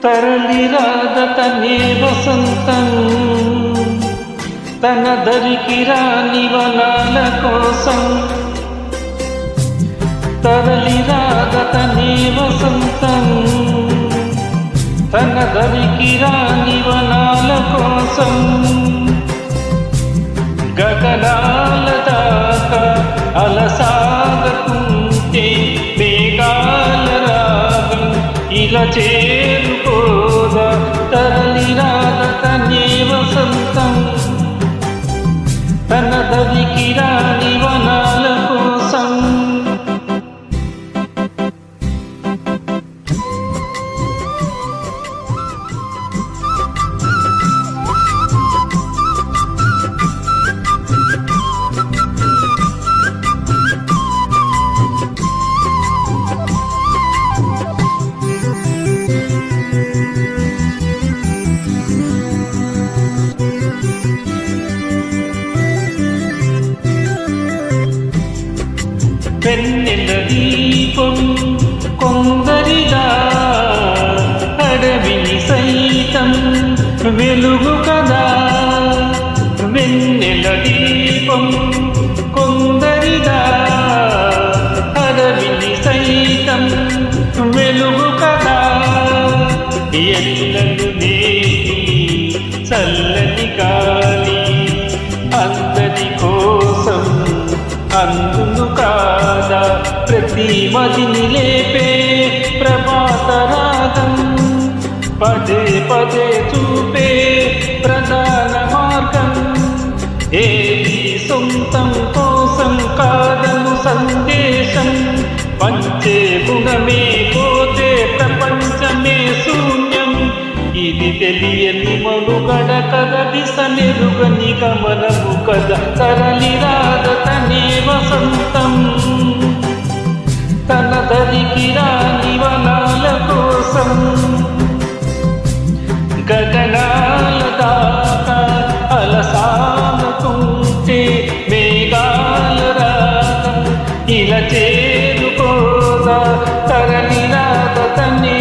తరలిరాదతనే వసంతం తన దరికి రాని వనాల కోసం. తరలిరాదతనే వసంతం తన దరికి రాని వనాల కోసం. గగనాల దాకా అలసాగకుంటే మేఘాల రాగం ఇలా చేరుకోదా. తరలిరాదతనే వసంతం తన దరికి రాని వనాల కోసం. వెన్నెల దీపం కొందరిదా అడవిని సైతం వెలుగు కదా. వెన్నెల దీపం కొందరిదా అడవిని సైతం వెలుగు కదా. ఎల్లలు నేటి చల్లని గాలి అందరి కోసం అందును కాదా. ప్రతి మదిని లేపే ప్రభాత రాగం పదే పదే చూపే ప్రధాన మార్గం. ఏది సొంతం కోసం కాదను సందేశం. పంచే గుణమే పోతే ప్రపంచమే శూన్యం. ఇది తెలియని మనుగడ కద దిశ నెరుగని గమనము కదా. తరలిరాదతనే వసంతం తన దరికి రాని వనాల కోసం. గగనాల దాకా అలసానుకుంటే మేఘాల రాగం ఇలా చేరుకోదా. తరలిరాదతనే